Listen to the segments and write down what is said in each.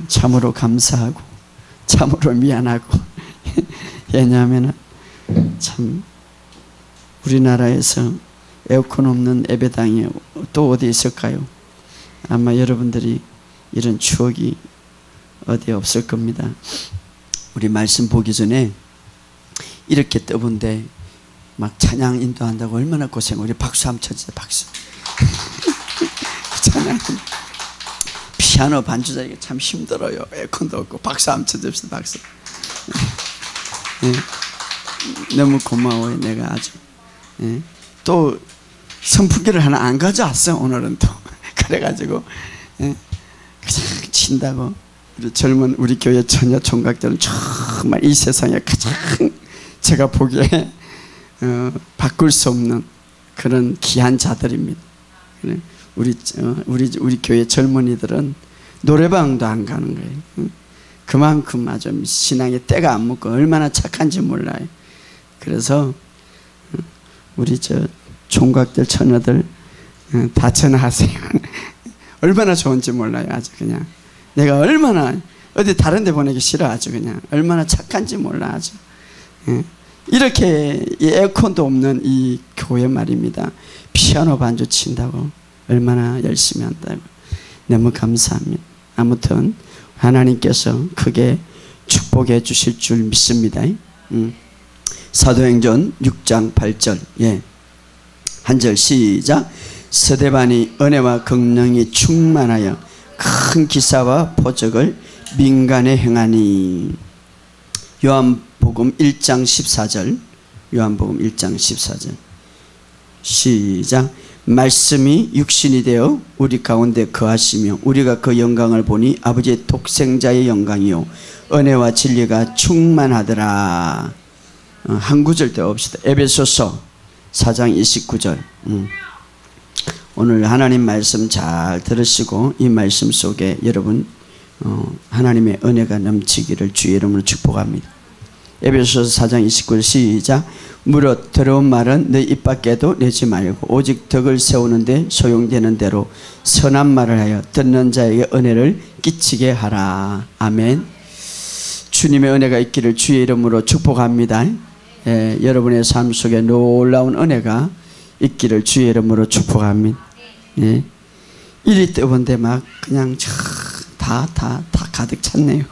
참으로 감사하고 참으로 미안하고 왜냐하면 참 우리나라에서 에어컨 없는 예배당이 또 어디 있을까요? 아마 여러분들이 이런 추억이 어디 없을 겁니다. 우리 말씀 보기 전에 이렇게 떠본데 막 찬양 인도한다고 얼마나 고생. 우리 박수 한번 쳐주세요. 박수. 찬양 피아노 반주자리가 참 힘들어요. 에어컨도 없고. 박수 한번 쳐줍시다. 박수. 네. 너무 고마워요. 내가 아주. 네. 또 선풍기를 하나 안 가져왔어. 오늘은 또 그래가지고 네. 그냥 친다고. 우리 젊은 우리 교회 처녀 총각들은 정말 이 세상에 가장 제가 보기에 바꿀 수 없는 그런 귀한 자들입니다. 우리 교회 젊은이들은 노래방도 안 가는 거예요. 그만큼 아주 신앙에 때가 안 묻고 얼마나 착한지 몰라요. 그래서 우리 총각들 처녀들 다 전화하세요. 얼마나 좋은지 몰라요. 아주 그냥 내가 얼마나 어디 다른 데 보내기 싫어. 아주 그냥 얼마나 착한지 몰라. 아주 이렇게 에어컨도 없는 이 교회 말입니다. 피아노 반주 친다고 얼마나 열심히 한다고. 너무 감사합니다. 아무튼 하나님께서 크게 축복해 주실 줄 믿습니다. 사도행전 6장 8절 예. 한 절 시작. 스데반이 은혜와 긍휼이 충만하여 큰 기사와 표적을 민간에 행하니. 요한복음 1장 14절 요한복음 1장 14절 시작. 말씀이 육신이 되어 우리 가운데 거하시며 우리가 그 영광을 보니 아버지의 독생자의 영광이요 은혜와 진리가 충만하더라. 한 구절 더 봅시다. 에베소서 4장 29절 오늘 하나님 말씀 잘 들으시고 이 말씀 속에 여러분 하나님의 은혜가 넘치기를 주의 이름으로 축복합니다. 에베소서 4장 29절 시작. 무릇 더러운 말은 내 입 밖에도 내지 말고 오직 덕을 세우는데 소용되는 대로 선한 말을 하여 듣는 자에게 은혜를 끼치게 하라. 아멘. 주님의 은혜가 있기를 주의 이름으로 축복합니다. 예, 여러분의 삶 속에 놀라운 은혜가 있기를 주의 이름으로 축복합니다. 예. 이리 떠본데 막 그냥 다 가득 찼네요.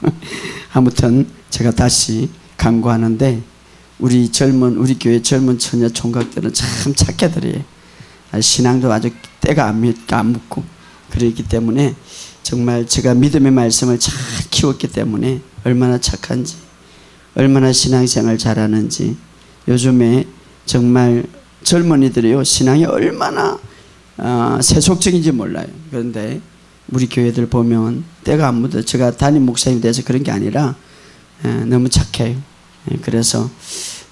아무튼 제가 다시 강구하는데 우리 교회 젊은 처녀 총각들은 참 착해들이에요. 신앙도 아주 때가 안 묻고 그러기 때문에 정말 제가 믿음의 말씀을 잘 키웠기 때문에 얼마나 착한지 얼마나 신앙생활 잘하는지. 요즘에 정말 젊은이들이요 신앙이 얼마나 세속적인지 몰라요. 그런데 우리 교회들 보면 때가 안 묻어요. 제가 담임 목사님이 돼서 그런 게 아니라 너무 착해요. 그래서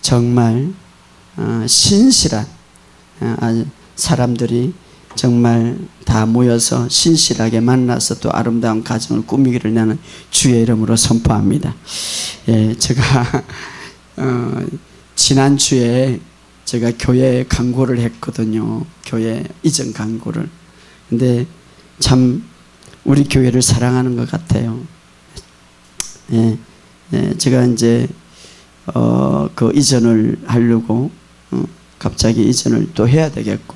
정말 신실한 사람들이 정말 다 모여서 신실하게 만나서 또 아름다운 가정을 꾸미기를 나는 주의 이름으로 선포합니다. 예, 제가 지난주에 제가 교회 강구를 했거든요. 교회 이전 강구를. 근데 참 우리 교회를 사랑하는 것 같아요. 예, 제가 이제 그 이전을 하려고 갑자기 이전을 또 해야 되겠고,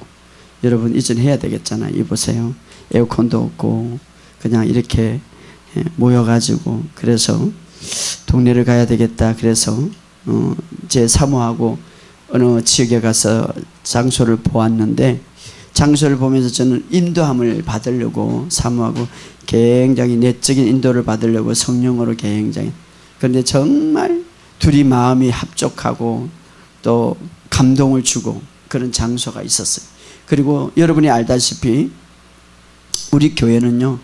여러분 이전해야 되겠잖아요. 이보세요. 에어컨도 없고 그냥 이렇게 모여가지고 그래서 동네를 가야 되겠다. 그래서 제 사모하고 어느 지역에 가서 장소를 보았는데, 장소를 보면서 저는 인도함을 받으려고 사모하고 굉장히 내적인 인도를 받으려고 성령으로 굉장히, 그런데 정말 둘이 마음이 합족하고 또 감동을 주고 그런 장소가 있었어요. 그리고 여러분이 알다시피 우리 교회는요,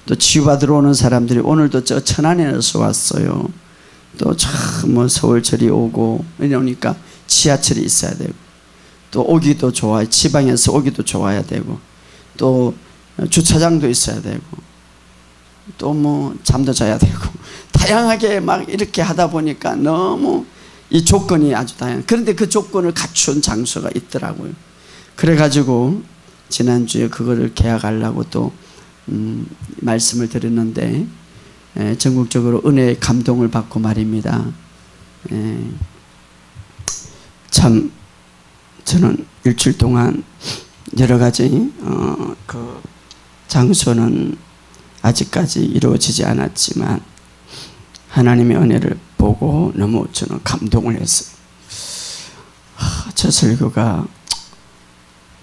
또 치유받으러 오는 사람들이 오늘도 저 천안에서 왔어요. 또 참 서울 저리 오고 이러니까 지하철이 있어야 되고, 또 오기도 좋아요. 지방에서 오기도 좋아야 되고, 또 주차장도 있어야 되고, 또 잠도 자야 되고, 다양하게 막 이렇게 하다 보니까 너무 이 조건이 아주 다양해요. 그런데 그 조건을 갖춘 장소가 있더라고요. 그래가지고 지난주에 그거를 계약하려고 또 말씀을 드렸는데 전국적으로 은혜의 감동을 받고 말입니다. 참 저는 일주일 동안 여러 가지 그 장소는 아직까지 이루어지지 않았지만 하나님의 은혜를 보고 너무 저는 감동을 했어요. 저 설교가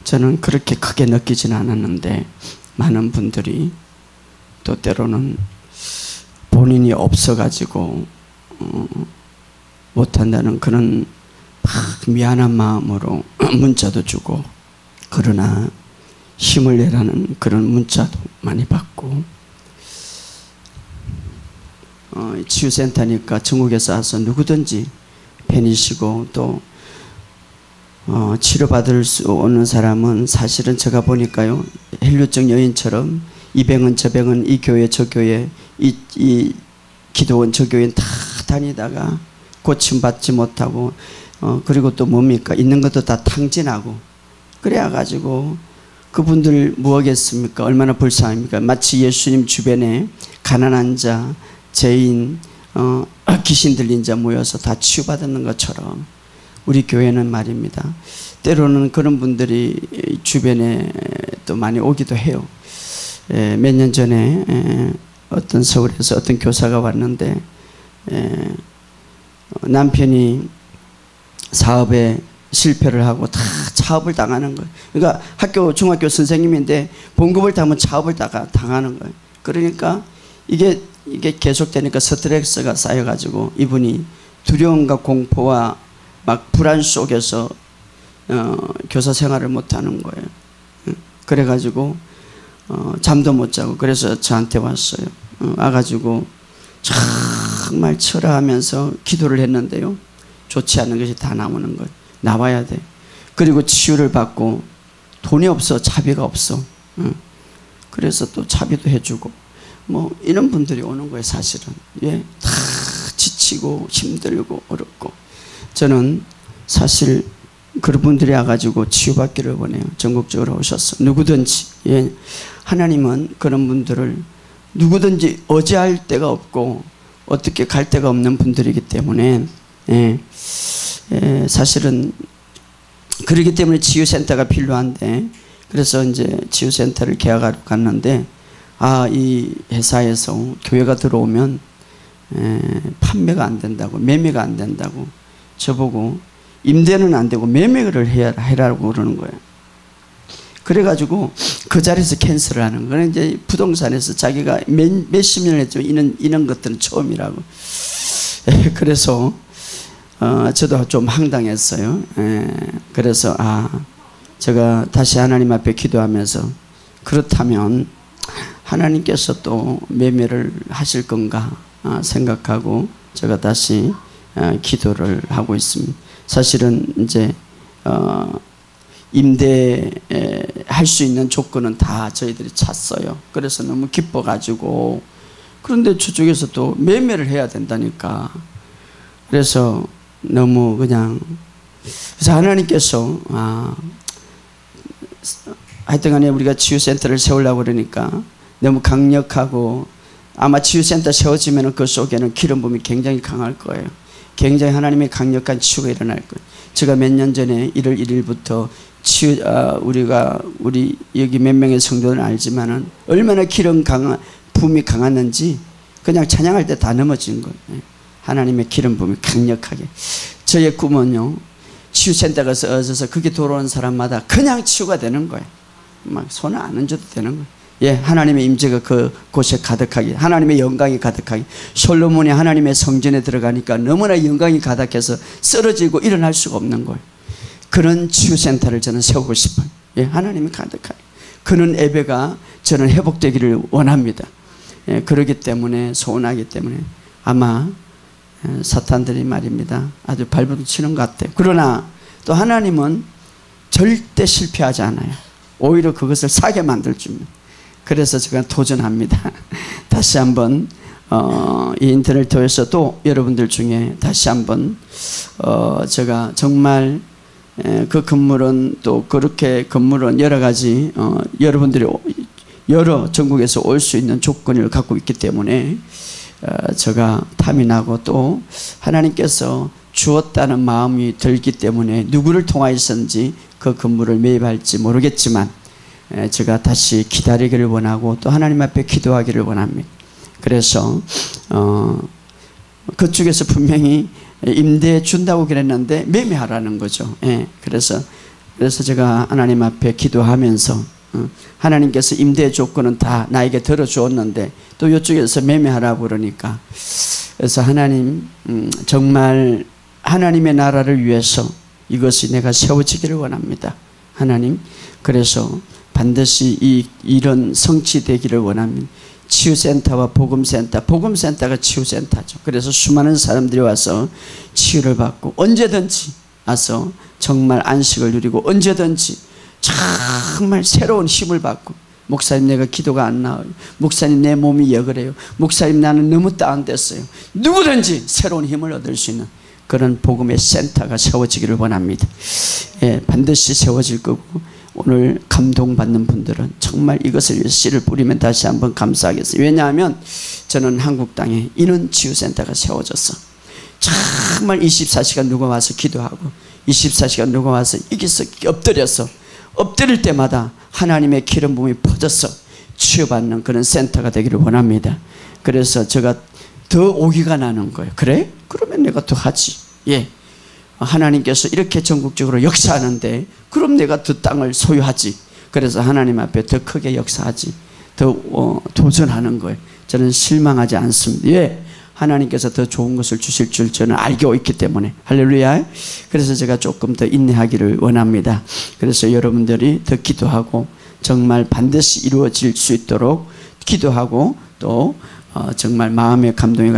저는 그렇게 크게 느끼지는 않았는데 많은 분들이 또 때로는 본인이 없어가지고 못한다는 그런 미안한 마음으로 문자도 주고, 그러나 힘을 내라는 그런 문자도 많이 받고, 치유센터니까 전국에서 와서 누구든지 팬이시고 또 치료받을 수 오는 사람은 사실은 제가 보니까요, 헬류증 여인처럼 이 병은 저 병은 이 교회 저 교회 이 기도원 저 교회는 다 다니다가 고침받지 못하고 그리고 또 뭡니까? 있는 것도 다 탕진하고 그래가지고 그분들 뭐하겠습니까? 얼마나 불쌍합니까? 마치 예수님 주변에 가난한 자, 죄인, 귀신 들린 자 모여서 다 치유받는 것처럼 우리 교회는 말입니다. 때로는 그런 분들이 주변에 또 많이 오기도 해요. 몇 년 전에 어떤 서울에서 어떤 교사가 왔는데 남편이 사업에 실패를 하고 다 차업을 당하는 거예요. 그러니까 중학교 선생님인데 봉급을 타면 차업을 당하는 거예요. 그러니까 이게 계속되니까 스트레스가 쌓여가지고 이분이 두려움과 공포와 막 불안 속에서 교사 생활을 못하는 거예요. 그래가지고 잠도 못 자고 그래서 저한테 왔어요. 와가지고 정말 철회하면서 기도를 했는데요, 좋지 않은 것이 다 나오는 거예요. 나와야 돼. 그리고 치유를 받고 돈이 없어, 차비가 없어. 그래서 또 차비도 해주고 뭐 이런 분들이 오는 거예요. 사실은 다 지치고 힘들고 어렵고, 저는 사실 그런 분들이 와가지고 치유받기를 원해요. 전국적으로 오셔서 누구든지. 하나님은 그런 분들을 누구든지 의지할 데가 없고 어떻게 갈 데가 없는 분들이기 때문에 사실은 그렇기 때문에 치유센터가 필요한데, 그래서 이제 치유센터를 계약하러 갔는데 이 회사에서 교회가 들어오면 판매가 안 된다고, 매매가 안 된다고 저보고 임대는 안 되고 매매를 해라고 그러는 거예요. 그래가지고 그 자리에서 캔슬을 하는 거예요. 이제 부동산에서 자기가 몇십 년을 했지만 이런 것들은 처음이라고. 그래서 저도 좀 황당했어요. 그래서 제가 다시 하나님 앞에 기도하면서 그렇다면 하나님께서 또 매매를 하실 건가 생각하고 제가 다시 기도를 하고 있습니다. 사실은 이제 임대할 수 있는 조건은 다 저희들이 찼어요. 그래서 너무 기뻐가지고, 그런데 저쪽에서 또 매매를 해야 된다니까. 그래서 너무 그냥, 그래서 하나님께서 하여튼간에 우리가 치유센터를 세우려고 그러니까 너무 강력하고, 아마 치유센터 세워지면 그 속에는 기름 부음이 굉장히 강할 거예요. 굉장히 하나님의 강력한 치유가 일어날 거예요. 제가 몇 년 전에 1월 1일부터 우리 여기 몇 명의 성도는 알지만은 얼마나 기름 부음이 강했는지 그냥 찬양할 때 다 넘어진 거예요. 하나님의 기름 부음이 강력하게. 저의 꿈은요, 치유센터가 세워져서 거기 돌아오는 사람마다 그냥 치유가 되는 거예요. 막 손을 안 얹어도 되는 거예요. 하나님의 임재가 그곳에 가득하게, 하나님의 영광이 가득하게. 솔로몬이 하나님의 성전에 들어가니까 너무나 영광이 가득해서 쓰러지고 일어날 수가 없는 거예요. 그런 치유센터를 저는 세우고 싶어요. 하나님이 가득하게. 그런 예배가 저는 회복되기를 원합니다. 그러기 때문에, 소원하기 때문에 아마 사탄들이 말입니다, 아주 발버둥 치는 것 같아요. 그러나 또 하나님은 절대 실패하지 않아요. 오히려 그것을 사게 만들 줍니다. 그래서 제가 도전합니다. 다시 한번 이 인터넷 통해서 또 여러분들 중에 다시 한번 제가 정말 그 건물은 또 그렇게 건물은 여러 가지 여러분들이 여러 전국에서 올 수 있는 조건을 갖고 있기 때문에 제가 탐이 나고 또 하나님께서 주었다는 마음이 들기 때문에 누구를 통하였는지 그 건물을 매입할지 모르겠지만 제가 다시 기다리기를 원하고 또 하나님 앞에 기도하기를 원합니다. 그래서 그쪽에서 분명히 임대해 준다고 그랬는데 매매하라는 거죠. 그래서 제가 하나님 앞에 기도하면서 하나님께서 임대 조건은 다 나에게 들어주었는데 또 이쪽에서 매매하라고 그러니까 그래서 하나님 정말 하나님의 나라를 위해서 이것이 내가 세워지기를 원합니다. 하나님 그래서 반드시 이런 성취되기를 원합니다. 치유센터와 복음센터, 복음센터가 치유센터죠. 그래서 수많은 사람들이 와서 치유를 받고 언제든지 와서 정말 안식을 누리고 언제든지 정말 새로운 힘을 받고 목사님 내가 기도가 안 나와요. 목사님 내 몸이 여그래요. 목사님 나는 너무 다운됐어요. 누구든지 새로운 힘을 얻을 수 있는 그런 복음의 센터가 세워지기를 원합니다. 반드시 세워질 거고 오늘 감동받는 분들은 정말 이것을 위해서 씨를 뿌리면 다시 한번 감사하겠어요. 왜냐하면 저는 한국 땅에 이런 치유센터가 세워졌어. 정말 24시간 누가 와서 기도하고 24시간 누가 와서 이기서 엎드려서 엎드릴 때마다 하나님의 기름 부음이 퍼져서 치유받는 그런 센터가 되기를 원합니다. 그래서 제가 더 오기가 나는 거예요. 그래? 그러면 내가 더 하지. 하나님께서 이렇게 전국적으로 역사하는데 그럼 내가 그 땅을 소유하지. 그래서 하나님 앞에 더 크게 역사하지. 더 도전하는 거예요. 저는 실망하지 않습니다. 왜? 하나님께서 더 좋은 것을 주실 줄 저는 알고 있기 때문에. 할렐루야. 그래서 제가 조금 더 인내하기를 원합니다. 그래서 여러분들이 더 기도하고 정말 반드시 이루어질 수 있도록 기도하고 또 정말 마음의 감동이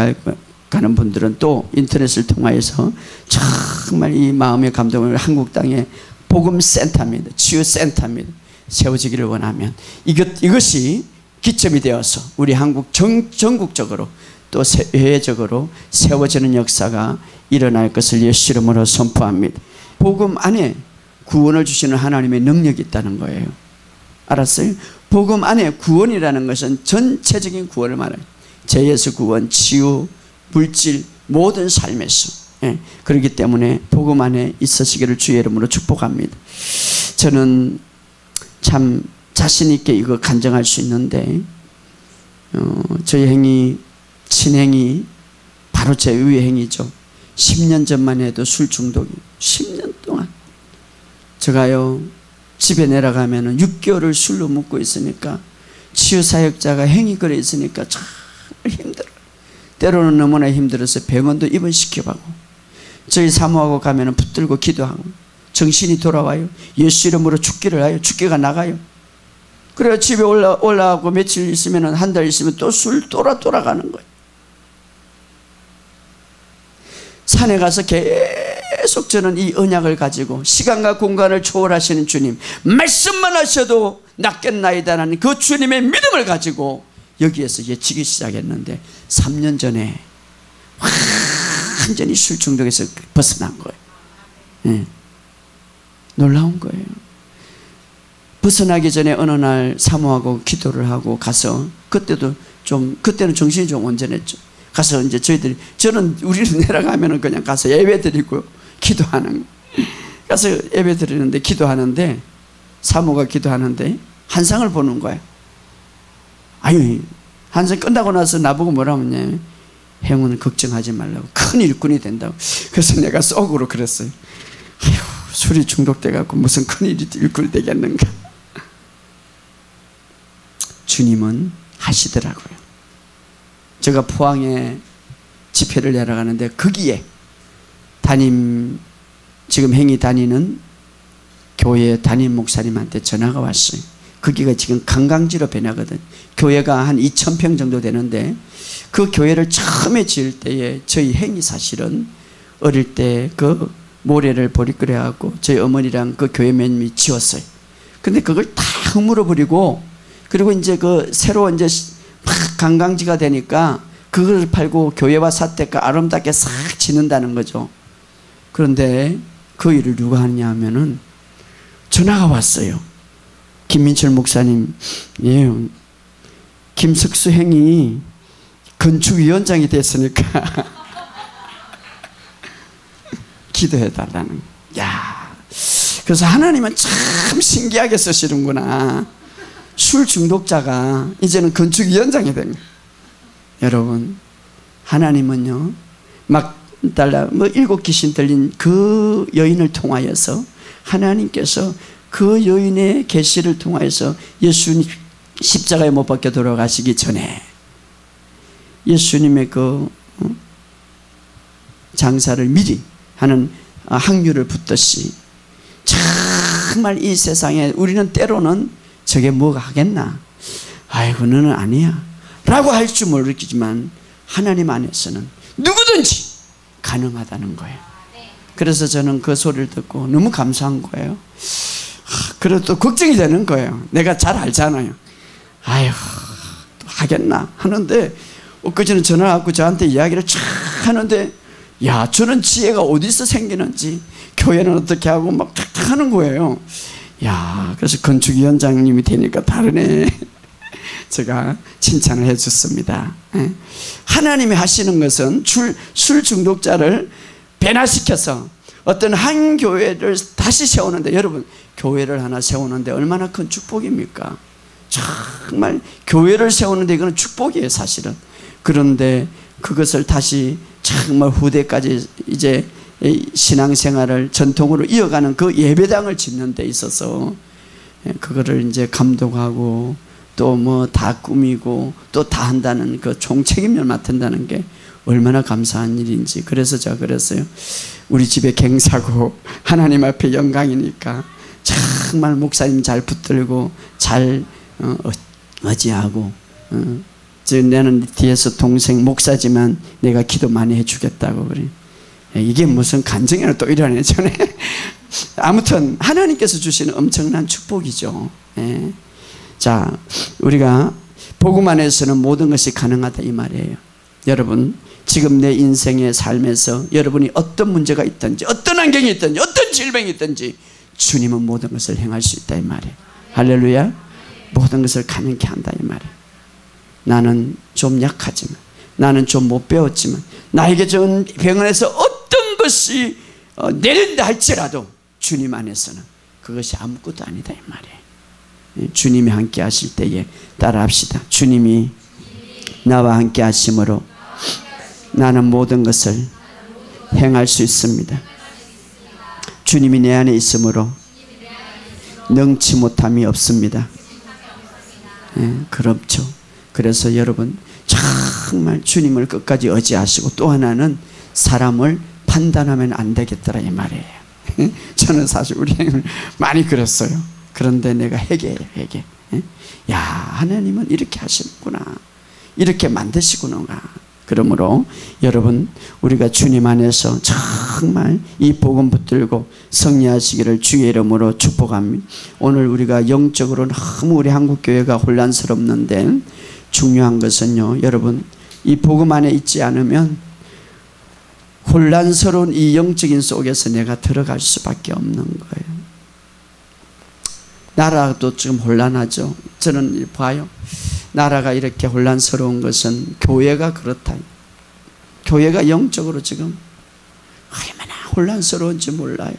가는 분들은 또 인터넷을 통하여서 정말 이 마음의 감동을 한국 땅에 복음센터입니다. 치유센터입니다. 세워지기를 원하면 이것이 기점이 되어서 우리 한국 전국적으로 또 해외적으로 세워지는 역사가 일어날 것을 예수 이름으로 선포합니다. 복음 안에 구원을 주시는 하나님의 능력이 있다는 거예요. 알았어요? 복음 안에 구원이라는 것은 전체적인 구원을 말해요. 죄에서 구원, 치유, 물질, 모든 삶에서. 그렇기 때문에 복음 안에 있으시기를 주의 이름으로 축복합니다. 저는 참 자신 있게 이거 간증할 수 있는데 저희 행위 친행이 바로 제 위의 행위죠. 10년 전만 해도 술 중독이 10년 동안 제가요 집에 내려가면 6개월을 술로 묵고 있으니까 치유사역자가 행위 그래 있으니까 참 힘들어요. 때로는 너무나 힘들어서 병원도 입원시켜가고 저희 사모하고 가면 붙들고 기도하고 정신이 돌아와요. 예수 이름으로 죽기를 하여 죽기가 나가요. 그래서 집에 올라가고 며칠 있으면 한 달 있으면 또 술 돌아가는 거예요. 산에 가서 계속 저는 이 언약을 가지고 시간과 공간을 초월하시는 주님 말씀만 하셔도 낫겠나이다라는 그 주님의 믿음을 가지고 여기에서 예치기 시작했는데 3년 전에 완전히 술 중독에서 벗어난 거예요. 놀라운 거예요. 벗어나기 전에 어느 날 사모하고 기도를 하고 가서 그때는 정신이 좀 온전했죠. 가서 이제 우리는 내려가면은 그냥 가서 예배 드리고 기도하는 가서 예배 드리는데 기도하는데 사모가 기도하는데 환상을 보는 거예요. 아유, 환상 끝나고 나서 나보고 뭐라고 했냐면 행운은 걱정하지 말라고 큰 일꾼이 된다고. 그래서 내가 속으로 그랬어요. 아유, 술이 중독돼 갖고 무슨 큰 일꾼이 되겠는가. 주님은 하시더라고요. 제가 포항에 집회를 내려가는데 거기에 지금 행위 다니는 교회 담임 목사님한테 전화가 왔어요. 거기가 지금 관광지로 변하거든. 교회가 한 2,000평 정도 되는데 그 교회를 처음에 지을 때에 저희 행위 사실은 어릴 때 그 모래를 보리끓여 갖고 저희 어머니랑 그 교회 매님이 지었어요. 근데 그걸 다 허물어 버리고 그리고 이제 새로 이제 막 관광지가 되니까 그걸 팔고 교회와 사택과 아름답게 싹 짓는다는 거죠. 그런데 그 일을 누가 하느냐 하면은 전화가 왔어요. 김민철 목사님, 김석수 형이 건축위원장이 됐으니까 기도해달라는. 야, 그래서 하나님은 참 신기하게 쓰시는구나. 술 중독자가 이제는 건축위원장이 된 거예요. 여러분, 하나님은요, 막 달라 뭐 7 귀신 들린 그 여인을 통하여서 하나님께서 그 여인의 계시를 통하여서 예수님 십자가에 못 박혀 돌아가시기 전에 예수님의 그 장사를 미리 하는 확률을 붙듯이 정말 이 세상에 우리는 때로는 저게 뭐가 하겠나, 아이고 너는 아니야 라고 할 줄 모르겠지만 하나님 안에서는 누구든지 가능하다는 거예요. 그래서 저는 그 소리를 듣고 너무 감사한 거예요. 그래도 또 걱정이 되는 거예요. 내가 잘 알잖아요. 아휴 또 하겠나 하는데 엊그제는 전화 갖고 저한테 이야기를 쫙 하는데, 야, 저는 지혜가 어디서 생기는지, 교회는 어떻게 하고 막 탁탁 하는 거예요. 야, 그래서 건축위원장님이 되니까 다르네. 제가 칭찬을 해줬습니다. 하나님이 하시는 것은 술 중독자를 변화시켜서 어떤 한 교회를 다시 세우는데, 여러분 교회를 하나 세우는데 얼마나 큰 축복입니까? 정말 교회를 세우는데 이거는 축복이에요 사실은. 그런데 그것을 다시 정말 후대까지 이제 신앙생활을 전통으로 이어가는 그 예배당을 짓는 데 있어서 그거를 이제 감독하고 또 뭐 다 꾸미고 또 다 한다는 그 총책임을 맡는다는 게 얼마나 감사한 일인지. 그래서 제가 그랬어요. 우리 집에 갱사고 하나님 앞에 영광이니까 정말 목사님 잘 붙들고 잘 의지하고, 나는 뒤에서 동생 목사지만 내가 기도 많이 해주겠다고 그래. 이게 무슨 간증이나 또 이러네 전에. 아무튼 하나님께서 주시는 엄청난 축복이죠. 예. 자, 우리가 복음 안에서는 모든 것이 가능하다 이 말이에요. 여러분, 지금 내 인생의 삶에서 여러분이 어떤 문제가 있든지, 어떤 환경이 있든지, 어떤 질병이 있든지 주님은 모든 것을 행할 수 있다 이 말이에요. 할렐루야. 모든 것을 가능케 한다 이 말이에요. 나는 좀 약하지만, 나는 좀 못 배웠지만, 나에게 전 병원에서 어떤 것이 내린다 할지라도 주님 안에서는 그것이 아무것도 아니다 이 말이에요. 주님이 함께 하실 때에 따라합시다. 주님이 나와 함께 하심으로 나는 모든 것을 행할 수 있습니다. 주님이 내 안에 있으므로 능치 못함이 없습니다. 그렇죠. 그래서 여러분 정말 주님을 끝까지 의지하시고, 또 하나는 사람을 판단하면 안 되겠더라 이 말이에요. 저는 사실 우리 형을 많이 그랬어요. 그런데 내가 회개해요, 회개. 야, 하나님은 이렇게 하시는구나, 이렇게 만드시구나. 그러므로 여러분, 우리가 주님 안에서 정말 이 복음 붙들고 승리하시기를 주의 이름으로 축복합니다. 오늘 우리가 영적으로 너무 우리 한국교회가 혼란스럽는데 중요한 것은요, 여러분 이 복음 안에 있지 않으면 혼란스러운 이 영적인 속에서 내가 들어갈 수밖에 없는 거예요. 나라도 지금 혼란하죠. 저는 봐요. 나라가 이렇게 혼란스러운 것은 교회가 그렇다. 교회가 영적으로 지금 얼마나 혼란스러운지 몰라요.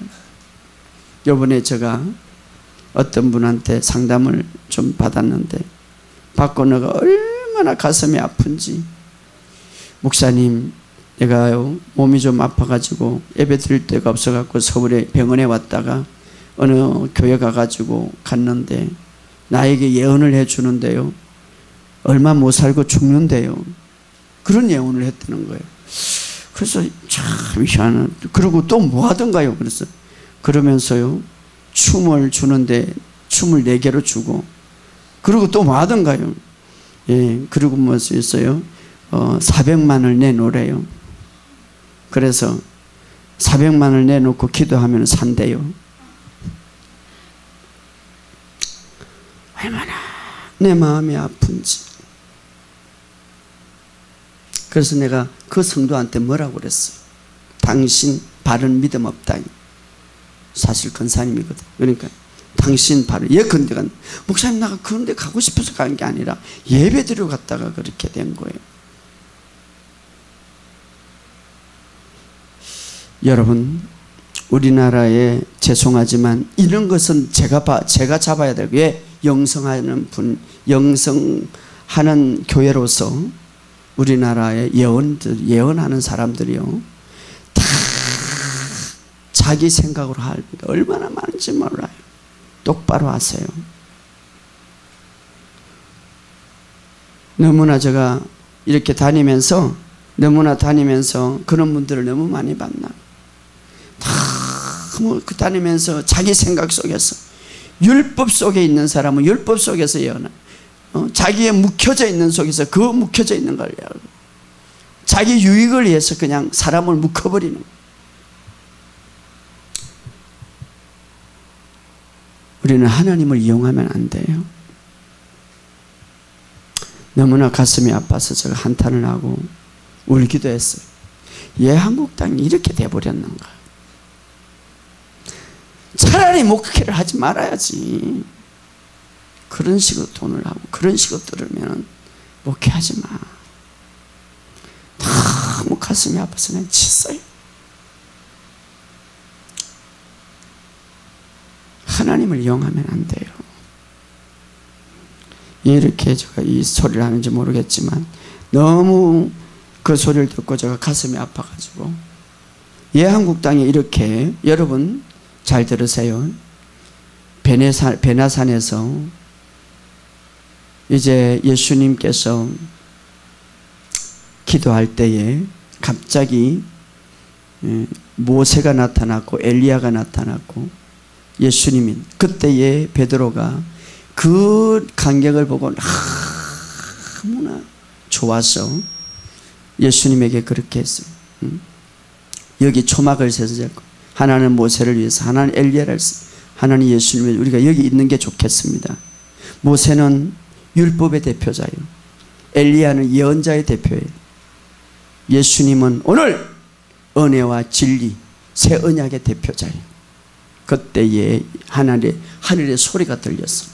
이번에 제가 어떤 분한테 상담을 좀 받았는데, 받고 내가 얼마나 가슴이 아픈지, 목사님 내가요 몸이 좀 아파가지고 예배 드릴 데가 없어갖고 서울에 병원에 왔다가 어느 교회 가가지고 갔는데 나에게 예언을 해주는데요, 얼마 못 살고 죽는데요, 그런 예언을 했다는 거예요. 그래서 참 희한한. 그리고 또 뭐 하던가요? 그래서 그러면서요 춤을 주는데 춤을 4개로 주고, 그리고 또 뭐 하던가요? 예, 그리고 뭐 있어요? 400만을 내놓으래요. 그래서 400만을 내놓고 기도하면 산대요. 얼마나 내 마음이 아픈지. 그래서 내가 그 성도한테 뭐라고 그랬어? 당신 바른 믿음 없다. 사실 권사님이거든. 그러니까 당신 바로 근데 간 목사님 나가 그런데 가고 싶어서 간 게 아니라 예배 드리러 갔다가 그렇게 된 거예요. 여러분, 우리나라에 죄송하지만 이런 것은 제가 잡아야 되고, 왜 영성하는 교회로서 우리나라의 예언하는 사람들이요, 다 자기 생각으로 합니다. 얼마나 많은지 몰라요. 똑바로 하세요. 너무나 제가 이렇게 다니면서 그런 분들을 너무 많이 만나요. 다니면서 자기 생각 속에서, 율법 속에 있는 사람은 율법 속에서 예언해요. 자기의 묵혀져 있는 속에서 그 묵혀져 있는 걸 예언해요. 자기 유익을 위해서 그냥 사람을 묶어버리는 거예요. 우리는 하나님을 이용하면 안 돼요. 너무나 가슴이 아파서 제가 한탄을 하고 울기도 했어요. 왜 한국당이 이렇게 돼버렸는가. 차라리 목회를 하지 말아야지. 그런 식으로 돈을 하고 그런 식으로 들으면 목회하지 마. 너무 가슴이 아파서 그냥 쳤어요. 하나님을 이용하면 안 돼요. 이렇게 제가 이 소리를 하는지 모르겠지만 너무 그 소리를 듣고 제가 가슴이 아파가지고, 한국당이 이렇게, 여러분 잘 들으세요. 베나산에서 이제 예수님께서 기도할 때에 갑자기 모세가 나타났고 엘리야가 나타났고 예수님이, 그때에 베드로가 그 간격을 보고 너무나 좋아서 예수님에게 그렇게 했어요. 여기 초막을 세우고, 하나는 모세를 위해서, 하나는 엘리야를 위해서, 하나는 예수님을, 우리가 여기 있는 게 좋겠습니다. 모세는 율법의 대표자예요. 엘리야는 예언자의 대표예요. 예수님은 오늘 은혜와 진리, 새 언약의 대표자예요. 그때에 하늘의 소리가 들렸어.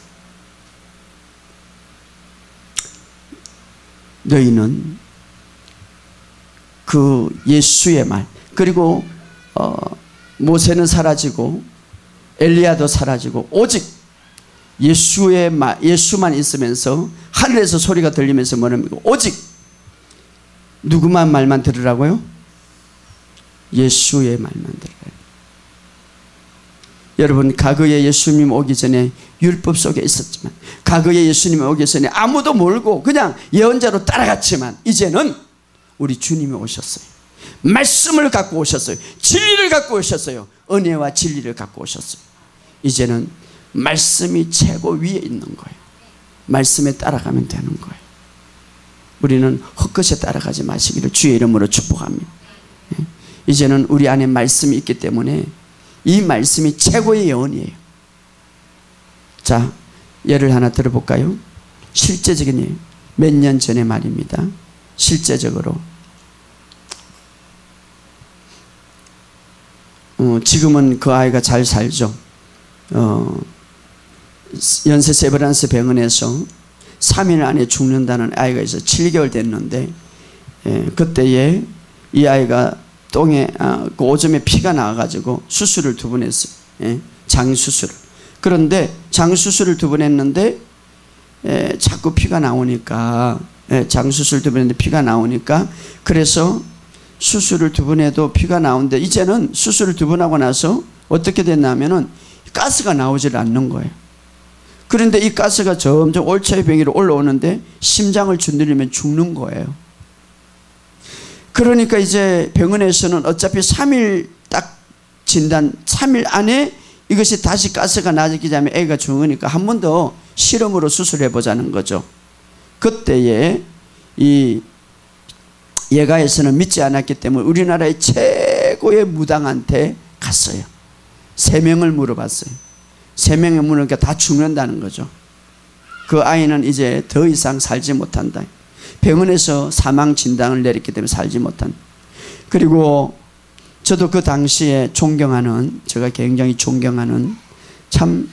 너희는 그 예수의 말, 그리고 모세는 사라지고 엘리야도 사라지고 오직 예수만 있으면서 하늘에서 소리가 들리면서 뭐랍니까? 오직 누구만 말만 들으라고요? 예수의 말만 들으라고요. 여러분, 과거에 예수님 오기 전에 율법 속에 있었지만, 과거에 예수님 오기 전에 아무도 모르고 그냥 예언자로 따라갔지만, 이제는 우리 주님이 오셨어요. 말씀을 갖고 오셨어요. 진리를 갖고 오셨어요. 은혜와 진리를 갖고 오셨어요. 이제는 말씀이 최고 위에 있는 거예요. 말씀에 따라가면 되는 거예요. 우리는 헛것에 따라가지 마시기를 주의 이름으로 축복합니다. 이제는 우리 안에 말씀이 있기 때문에 이 말씀이 최고의 예언이에요. 자, 예를 하나 들어볼까요? 실제적인 예요. 몇 년 전의 말입니다. 실제적으로 지금은 그 아이가 잘 살죠. 연세 세브란스 병원에서 3일 안에 죽는다는 아이가 있어 7개월 됐는데, 그때에 이 아이가 똥에 그 오줌에 피가 나와가지고 수술을 2번 했어요. 장수술을. 그런데 장수술을 2번 했는데 자꾸 피가 나오니까, 장수술 2번 했는데 피가 나오니까, 그래서 수술을 2번 해도 피가 나오는데, 이제는 수술을 2번 하고 나서 어떻게 됐냐면은 가스가 나오질 않는 거예요. 그런데 이 가스가 점점 올차의 병이로 올라오는데 심장을 두드리면 죽는 거예요. 그러니까 이제 병원에서는 어차피 3일 딱 진단, 3일 안에 이것이 다시 가스가 나기 전에 애가 죽으니까 한 번 더 실험으로 수술해 보자는 거죠. 그때에 이 예가에서는 믿지 않았기 때문에 우리나라의 최고의 무당한테 갔어요. 3명을 물어봤어요. 3명을 물으니까 다 죽는다는 거죠. 그 아이는 이제 더 이상 살지 못한다. 병원에서 사망 진단을 내렸기 때문에 살지 못한다. 그리고 저도 그 당시에 제가 굉장히 존경하는 참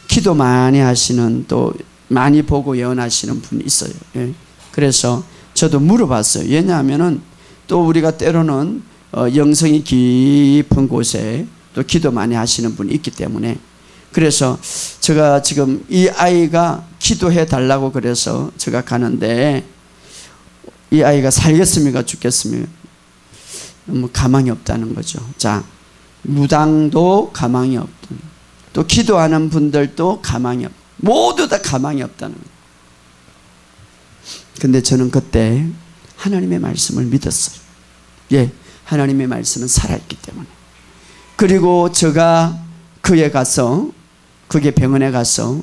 기도 많이 하시는, 또 많이 보고 예언하시는 분이 있어요. 예. 그래서 저도 물어봤어요. 왜냐하면은 또 우리가 때로는 영성이 깊은 곳에 또 기도 많이 하시는 분이 있기 때문에, 그래서 제가 지금 이 아이가 기도해 달라고 그래서 제가 가는데, 이 아이가 살겠습니까 죽겠습니까? 뭐 가망이 없다는 거죠. 자, 무당도 가망이 없다, 또 기도하는 분들도 가망이 없, 모두 다 가망이 없다는 거예요. 근데 저는 그때 하나님의 말씀을 믿었어요. 예, 하나님의 말씀은 살아있기 때문에. 그리고 제가 그에 가서, 그게 병원에 가서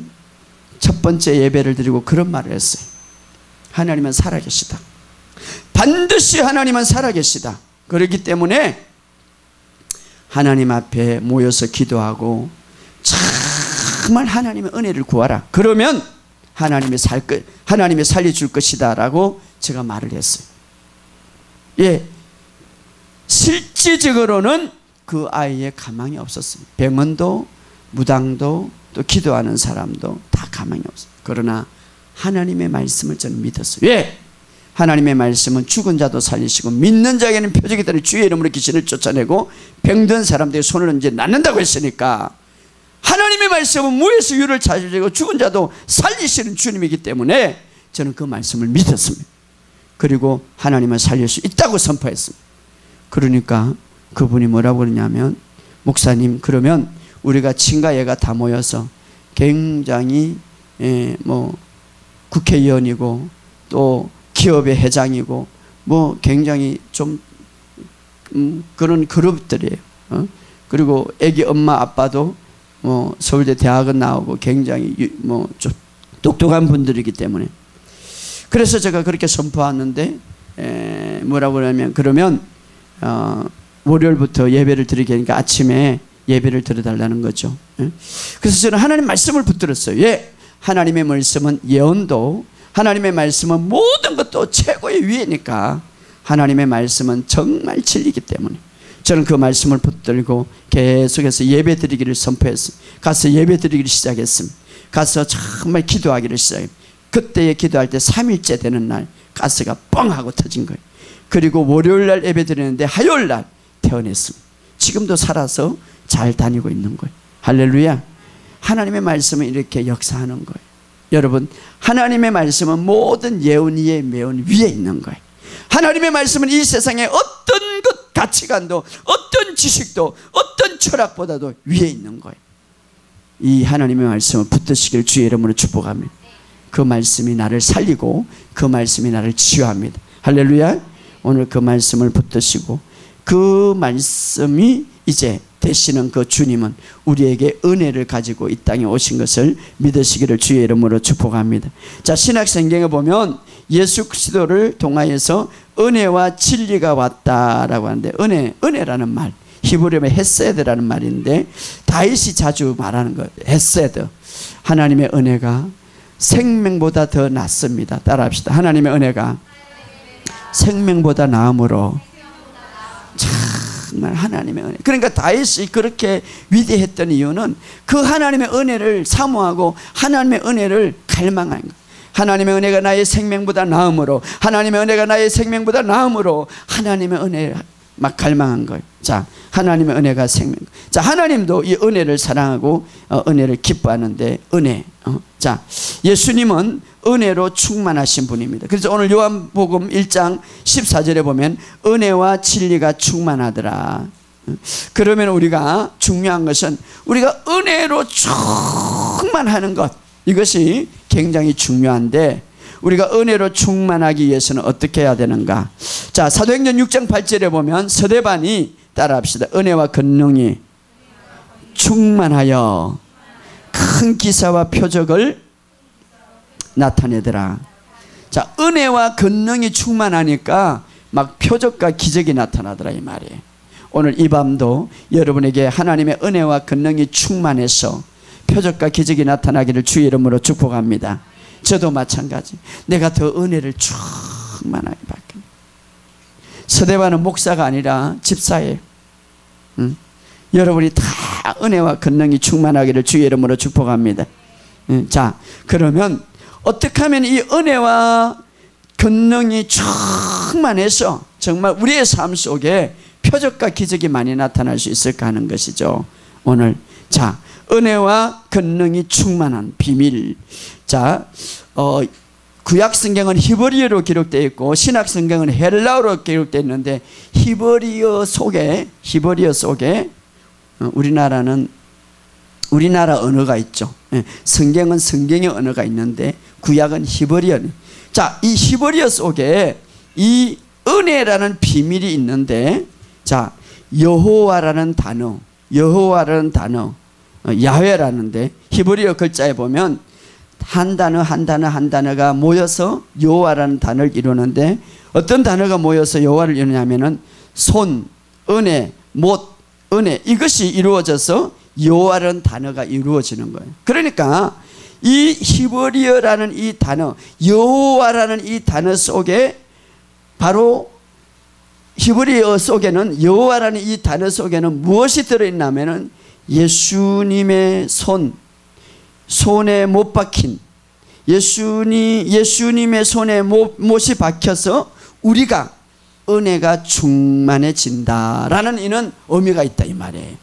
첫 번째 예배를 드리고 그런 말을 했어요. 하나님은 살아계시다. 반드시 하나님은 살아계시다. 그렇기 때문에 하나님 앞에 모여서 기도하고 정말 하나님의 은혜를 구하라. 그러면 하나님이 살려줄 것이다 라고 제가 말을 했어요. 예, 실질적으로는 그 아이의 가망이 없었어요. 병원도 무당도 또 기도하는 사람도 다 가망이 없어요. 그러나 하나님의 말씀을 저는 믿었어요. 왜? 하나님의 말씀은 죽은 자도 살리시고 믿는 자에게는 표적이 되는 주의 이름으로 귀신을 쫓아내고 병든 사람들의 손을 이제 낫는다고 했으니까, 하나님의 말씀은 무에서 유를 찾으시고 죽은 자도 살리시는 주님이기 때문에 저는 그 말씀을 믿었습니다. 그리고 하나님은 살릴 수 있다고 선포했습니다. 그러니까 그분이 뭐라고 그러냐면, 목사님, 그러면 우리가 친가애가 다 모여서 굉장히 뭐 국회의원이고 또 기업의 회장이고 뭐 굉장히 좀 그런 그룹들이에요. 그리고 애기 엄마 아빠도 뭐 서울대 대학은 나오고 굉장히 뭐 좀 똑똑한 분들이기 때문에, 그래서 제가 그렇게 선포하는데 뭐라고 그러냐면, 그러면 월요일부터 예배를 드리게 하니까 아침에 예배를 드려달라는 거죠. 그래서 저는 하나님 말씀을 붙들었어요. 예, 하나님의 말씀은 예언도, 하나님의 말씀은 모든 것도 최고의 위에니까 하나님의 말씀은 정말 진리이기 때문에 저는 그 말씀을 붙들고 계속해서 예배 드리기를 선포했습니다. 가서 예배 드리기를 시작했습니다. 가서 정말 기도하기를 시작했습니다. 그때에 기도할 때 3일째 되는 날 가스가 뻥 하고 터진 거예요. 그리고 월요일날 예배 드리는데 화요일날 퇴원했습니다. 지금도 살아서 잘 다니고 있는 거예요. 할렐루야. 하나님의 말씀은 이렇게 역사하는 거예요. 여러분, 하나님의 말씀은 모든 예언 위에 매운 위에 있는 거예요. 하나님의 말씀은 이 세상에 어떤 것 가치관도, 어떤 지식도, 어떤 철학보다도 위에 있는 거예요. 이 하나님의 말씀을 붙드시길 주의 이름으로 축복합니다. 그 말씀이 나를 살리고 그 말씀이 나를 치유합니다. 할렐루야. 오늘 그 말씀을 붙드시고 그 말씀이 이제 되시는 그 주님은 우리에게 은혜를 가지고 이 땅에 오신 것을 믿으시기를 주의 이름으로 축복합니다. 자, 신약성경에 보면 예수 그리스도를 통하여서 은혜와 진리가 왔다라고 하는데, 은혜라는 말, 히브리어의 헤세드라는 말인데 다윗이 자주 말하는 거예요. 헤세드. 하나님의 은혜가 생명보다 더 낫습니다. 따라합시다. 하나님의 은혜가 생명보다 나음으로. 정말 하나님의 은혜. 그러니까 다윗이 그렇게 위대했던 이유는 그 하나님의 은혜를 사모하고 하나님의 은혜를 갈망한 거예요. 하나님의 은혜가 나의 생명보다 나음으로, 하나님의 은혜가 나의 생명보다 나음으로 하나님의 은혜를 막 갈망한 거예요. 자, 하나님의 은혜가 생명. 자, 하나님도 이 은혜를 사랑하고 은혜를 기뻐하는데, 은혜. 자, 예수님은 은혜로 충만하신 분입니다. 그래서 오늘 요한복음 1장 14절에 보면 은혜와 진리가 충만하더라. 그러면 우리가 중요한 것은 우리가 은혜로 충만하는 것, 이것이 굉장히 중요한데, 우리가 은혜로 충만하기 위해서는 어떻게 해야 되는가? 자, 사도행전 6장 8절에 보면 서대반이, 따라합시다, 은혜와 권능이 충만하여 큰 기사와 표적을 나타내더라. 자, 은혜와 권능이 충만하니까 막 표적과 기적이 나타나더라, 이 말이에요. 오늘 이 밤도 여러분에게 하나님의 은혜와 권능이 충만해서 표적과 기적이 나타나기를 주의 이름으로 축복합니다. 저도 마찬가지. 내가 더 은혜를 충만하게 받게. 서대반은 목사가 아니라 집사예요. 여러분이 다 다 은혜와 권능이 충만하기를 주의 이름으로 축복합니다. 자, 그러면 어떻게 하면 이 은혜와 권능이 충만해서 정말 우리의 삶 속에 표적과 기적이 많이 나타날 수 있을까 하는 것이죠. 오늘 자, 은혜와 권능이 충만한 비밀. 자, 구약 성경은 히브리어로 기록되어 있고 신약 성경은 헬라어로 기록되어 있는데 히브리어 속에 우리나라 언어가 있죠. 성경은 성경의 언어가 있는데 구약은 히브리어. 자, 이 히브리어 속에 이 은혜라는 비밀이 있는데, 자, 여호와라는 단어, 야훼라는데 히브리어 글자에 보면 한 단어가 모여서 여호와라는 단어를 이루는데, 어떤 단어가 모여서 여호와를 이루냐면은 손, 은혜, 못, 은혜, 이것이 이루어져서 여호와라는 단어가 이루어지는 거예요. 그러니까 이 히브리어라는 이 단어, 여호와라는 이 단어 속에, 바로 히브리어 속에는, 여호와라는 이 단어 속에는 무엇이 들어있냐면은 예수님의 손에 못 박힌, 예수님의 손에 못이 박혀서 우리가 은혜가 충만해진다라는 이는 의미가 있다 이 말이에요.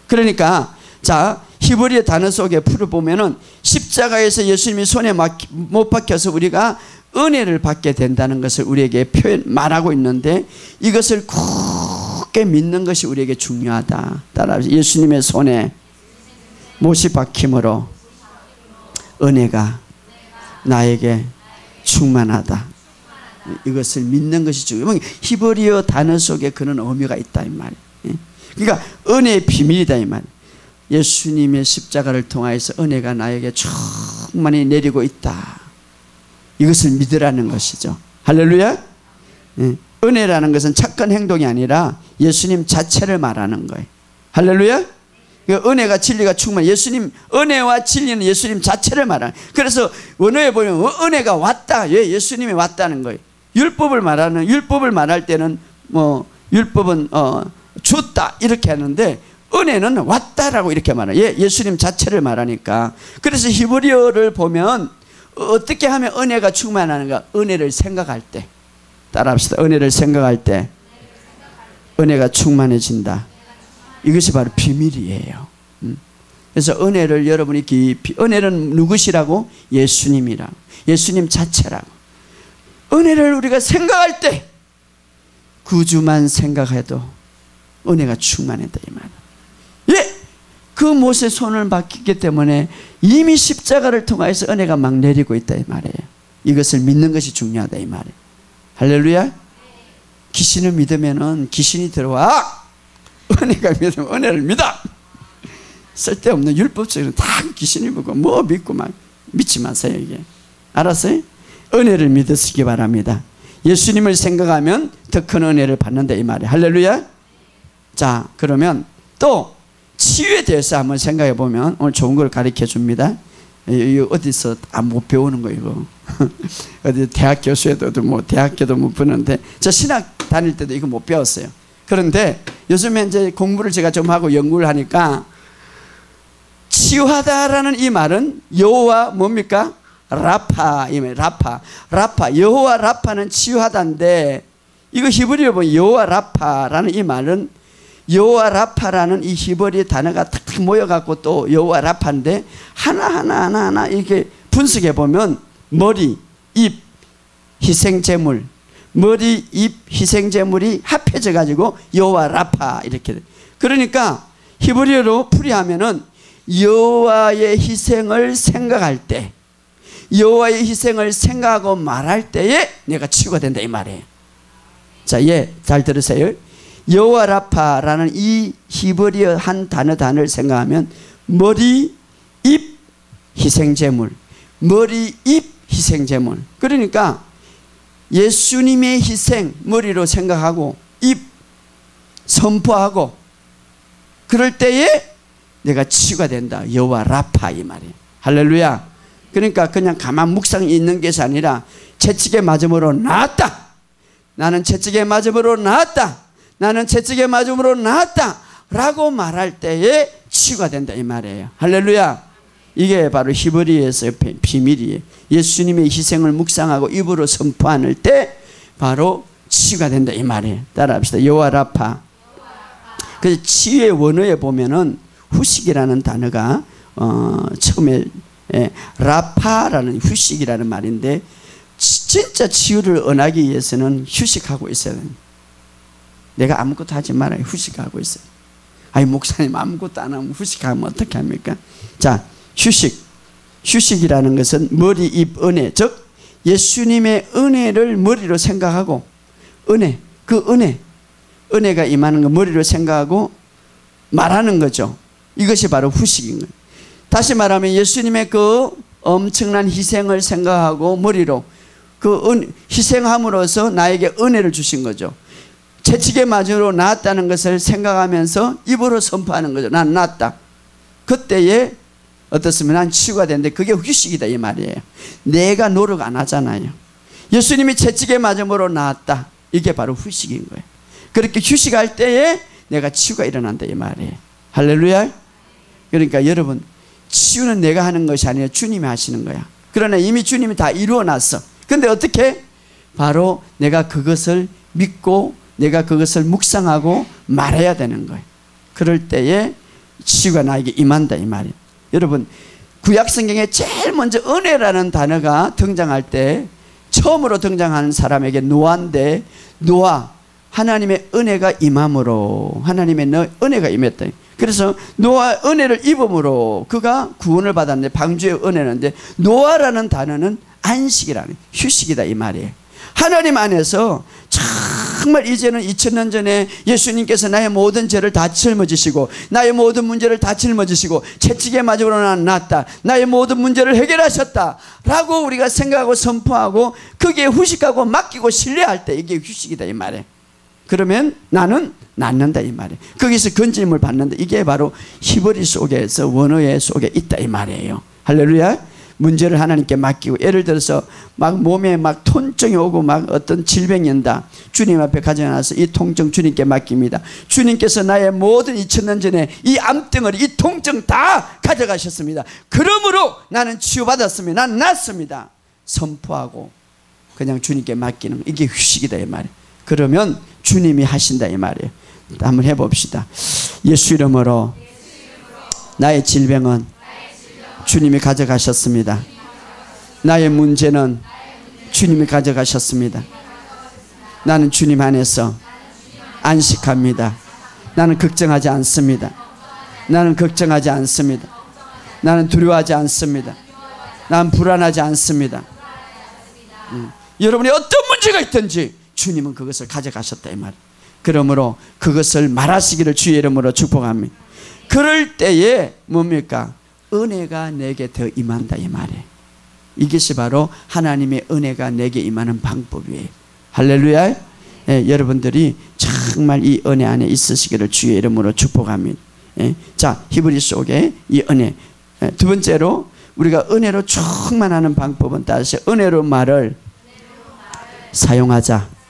그러니까 자, 히브리어 단어 속에 풀어보면은 십자가에서 예수님이 손에 못 박혀서 우리가 은혜를 받게 된다는 것을 우리에게 말하고 있는데, 이것을 굳게 믿는 것이 우리에게 중요하다. 따라서 예수님의 손에 못이 박힘으로 은혜가 나에게 충만하다. 이것을 믿는 것이 중요해요. 히브리어 단어 속에 그런 의미가 있다 이 말이에요. 그러니까 은혜의 비밀이다 이 말이에요. 예수님의 십자가를 통하여서 은혜가 나에게 충만히 내리고 있다. 이것을 믿으라는 것이죠. 할렐루야. 은혜라는 것은 착한 행동이 아니라 예수님 자체를 말하는 거예요. 할렐루야. 은혜가 진리가 충만, 은혜와 진리는 예수님 자체를 말하는. 그래서 원어에 보면 은혜가 왔다, 예수님이 왔다는 거예요. 율법을 말할 때는 율법은 줬다 이렇게 하는데, 은혜는 왔다라고 이렇게 말해요. 예수님 자체를 말하니까. 그래서 히브리어를 보면 어떻게 하면 은혜가 충만하는가? 은혜를 생각할 때. 따라합시다. 은혜를 생각할 때 은혜가 충만해진다. 이것이 바로 비밀이에요. 그래서 은혜를 여러분이 깊이, 은혜는 누구시라고? 예수님이라고, 예수님 자체라고. 은혜를 우리가 생각할 때, 구주만 생각해도 은혜가 충만했다 이 말이에요. 그 못에 손을 박히기 때문에 이미 십자가를 통해서 은혜가 막 내리고 있다 이 말이에요. 이것을 믿는 것이 중요하다 이 말이에요. 할렐루야. 귀신을 믿으면은 귀신이 들어와. 은혜가 믿으면 은혜를 믿어. 쓸데없는 율법적으로 다 귀신이 보고 뭐 믿고 막 믿지 마세요. 이게 알았어요? 은혜를 믿으시기 바랍니다. 예수님을 생각하면 더 큰 은혜를 받는다 이 말이에요. 할렐루야. 자, 그러면 또 치유에 대해서 한번 생각해 보면 오늘 좋은 걸 가르쳐 줍니다. 이거 어디서 못 배우는 거예요 이거. 어디 대학 교수에도 대학교도 못 보는데, 저 신학 다닐 때도 이거 못 배웠어요. 그런데 요즘에 이제 공부를 제가 좀 하고 연구를 하니까, 치유하다라는 이 말은 여호와 뭡니까? 라파. 여호와 라파는 치유하다인데, 이거 히브리어 보면 여호와 라파라는 이 말은, 여호와 라파라는 이 히브리 단어가 탁 모여갖고 또 여호와 라파인데, 하나 이렇게 분석해 보면 머리, 입, 희생제물, 머리, 입, 희생제물이 합해져 가지고 여호와 라파 이렇게. 그러니까 히브리어로 풀이하면은 여호와의 희생을 생각할 때, 여호와의 희생을 생각하고 말할 때에 내가 치유가 된다 이 말이에요. 자, 잘 들으세요. 여호와 라파라는 이 히브리어 한 단어를 생각하면 머리, 입, 희생제물, 머리, 입, 희생제물. 그러니까 예수님의 희생 머리로 생각하고 입 선포하고 그럴 때에 내가 치유가 된다. 여호와 라파 이 말이에요. 할렐루야. 그러니까 그냥 가만 묵상이 있는 것이 아니라 채찍에 맞음으로 나았다. 나는 채찍에 맞음으로 나았다. 나는 채찍에 맞음으로 나았다 라고 말할 때에 치유가 된다 이 말이에요. 할렐루야. 이게 바로 히브리에서의 비밀이에요. 예수님의 희생을 묵상하고 입으로 선포할 때 바로 치유가 된다 이 말이에요. 따라합시다. 여호와 라파. 그래서 치유의 원어에 보면은 후식이라는 단어가 처음에 라파라는 휴식이라는 말인데, 진짜 치유를 얻기 위해서는 휴식하고 있어야 됩니다. 내가 아무것도 하지 말아요. 휴식하고 있어요. 아니 목사님 아무것도 안 하면 휴식하면 어떻게 합니까? 자, 휴식이라는 것은 머리, 입, 은혜, 즉 예수님의 은혜를 머리로 생각하고, 은혜가 임하는 거 머리로 생각하고 말하는 거죠. 이것이 바로 휴식인 거예요. 다시 말하면 예수님의 그 엄청난 희생을 생각하고 머리로 희생함으로써 나에게 은혜를 주신 거죠. 채찍에 맞으로 나았다는 것을 생각하면서 입으로 선포하는 거죠. 난 나았다. 그때에 어떻습니까? 난 치유가 되는데 그게 휴식이다 이 말이에요. 내가 노력 안 하잖아요. 예수님이 채찍에 맞음으로 나았다. 이게 바로 휴식인 거예요. 그렇게 휴식할 때에 내가 치유가 일어난다 이 말이에요. 할렐루야. 그러니까 여러분, 치유는 내가 하는 것이 아니라 주님이 하시는 거야. 그러나 이미 주님이 다 이루어놨어. 근데 어떻게? 바로 내가 그것을 믿고 내가 그것을 묵상하고 말해야 되는 거예요. 그럴 때에 치유가 나에게 임한다 이 말이에요. 여러분, 구약성경에 제일 먼저 은혜라는 단어가 등장할 때 처음으로 등장하는 사람에게 노아인데, 노아, 하나님의 은혜가 임함으로 하나님의 은혜가 임했다. 그래서 노아 은혜를 입음으로 그가 구원을 받았는데, 방주의 은혜는데, 노아라는 단어는 안식이라는 휴식이다 이 말이에요. 하나님 안에서 정말 이제는 2000년 전에 예수님께서 나의 모든 죄를 다 짊어지시고 나의 모든 문제를 다 짊어지시고 채찍에 맞으므로 난 낫다, 나의 모든 문제를 해결하셨다 라고 우리가 생각하고 선포하고 거기에 휴식하고 맡기고 신뢰할 때 이게 휴식이다 이 말이에요. 그러면 나는 낫는다 이 말이에요. 거기서 건짐을 받는다. 이게 바로 히브리 속에서 원어의 속에 있다 이 말이에요. 할렐루야. 문제를 하나님께 맡기고, 예를 들어서 막 몸에 막 통증이 오고 막 어떤 질병이 온다. 주님 앞에 가져나서 이 통증 주님께 맡깁니다. 주님께서 나의 모든 2000년 전에 이 암덩어리, 이 통증 다 가져가셨습니다. 그러므로 나는 치유받았습니다. 난 낫습니다. 선포하고 그냥 주님께 맡기는, 이게 휴식이다 이 말이에요. 그러면 주님이 하신다 이 말이에요. 한번 해봅시다. 예수 이름으로 나의 질병은 주님이 가져가셨습니다. 나의 문제는 주님이 가져가셨습니다. 나는 주님 안에서 안식합니다. 나는 걱정하지 않습니다. 나는 걱정하지 않습니다. 나는 두려워하지 않습니다. 나는 불안하지 않습니다. 여러분이 어떤 문제가 있든지 주님은 그것을 가져가셨다 이 말. 그러므로 그것을 말하시기를 주의 이름으로 축복합니다. 그럴 때에 뭡니까? 은혜가 내게 더 임한다 이 말이에요. 이것이 바로 하나님의 은혜가 내게 임하는 방법이에요. 할렐루야. 여러분들이 정말 이 은혜 안에 있으시기를 주의 이름으로 축복합니다. 자, 히브리 속에 이 은혜. 두 번째로 우리가 은혜로 충만하는 방법은 다시 은혜로 말을 사용하자.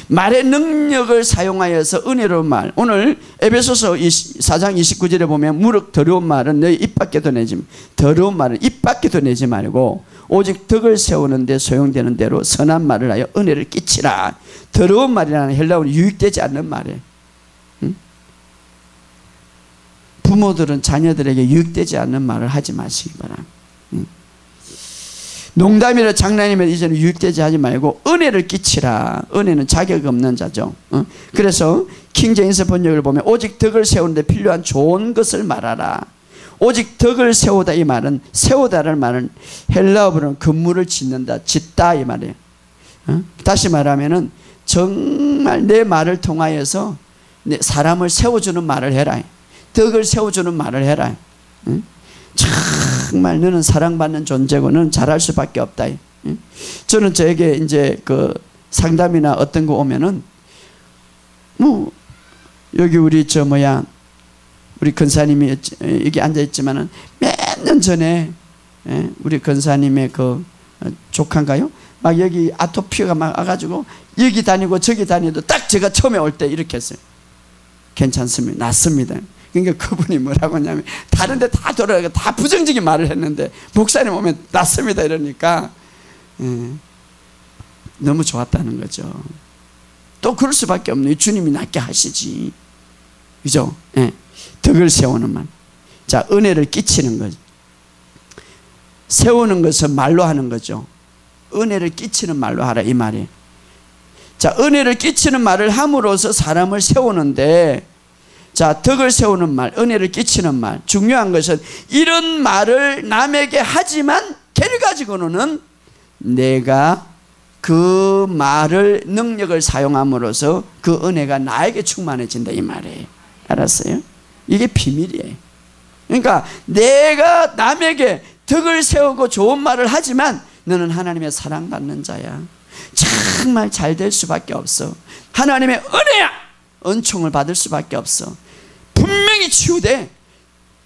말의 능력을 사용하여서 은혜로운 말. 오늘 에베소서 4장 29절에 보면 무릇 더러운 말은 너희 입 밖에도 내지, 더러운 말은 입 밖에도 내지 말고 오직 덕을 세우는 데 소용되는 대로 선한 말을 하여 은혜를 끼치라. 더러운 말이라는 헬라어는 유익되지 않는 말이에요. 응? 부모들은 자녀들에게 유익되지 않는 말을 하지 마시기 바랍니다. 응? 농담이라 장난이면 이제는 유익되지 하지 말고 은혜를 끼치라. 은혜는 자격 없는 자죠. 그래서 킹제임스 번역을 보면 오직 덕을 세우는데 필요한 좋은 것을 말하라. 오직 덕을 세우다 이 말은, 세우다라는 말은 헬라어로는 건물을 짓는다, 짓다 이 말이에요. 다시 말하면은 정말 내 말을 통하여서 사람을 세워주는 말을 해라. 덕을 세워주는 말을 해라. 정말 너는 사랑받는 존재고 너는 잘할 수밖에 없다. 저는 저에게 이제 그 상담이나 어떤 거 오면은 뭐 여기 우리 우리 권사님이 여기 앉아 있지만은 몇 년 전에 우리 권사님의 그 조카인가요? 막 여기 아토피가 막 와가지고 여기 다니고 저기 다니도 딱 제가 처음에 올 때 이렇게 했어요. 괜찮습니다. 낫습니다. 그러니까 그분이 뭐라고 하냐면 다른 데 다 돌아가고 다 부정적인 말을 했는데 목사님 오면 낫습니다 이러니까 너무 좋았다는 거죠. 또 그럴 수밖에 없네요. 주님이 낫게 하시지. 그죠? 덕을 세우는 말. 자, 은혜를 끼치는 거죠. 세우는 것은 말로 하는 거죠. 은혜를 끼치는 말로 하라 이 말이에요. 자, 은혜를 끼치는 말을 함으로써 사람을 세우는데, 자, 덕을 세우는 말, 은혜를 끼치는 말. 중요한 것은 이런 말을 남에게 하지만 결과적으로는 내가 그 말을 능력을 사용함으로써 그 은혜가 나에게 충만해진다 이 말이에요. 알았어요? 이게 비밀이에요. 그러니까 내가 남에게 덕을 세우고 좋은 말을 하지만 너는 하나님의 사랑받는 자야. 정말 잘 될 수밖에 없어. 하나님의 은혜야. 은총을 받을 수밖에 없어. 분명히 치유돼.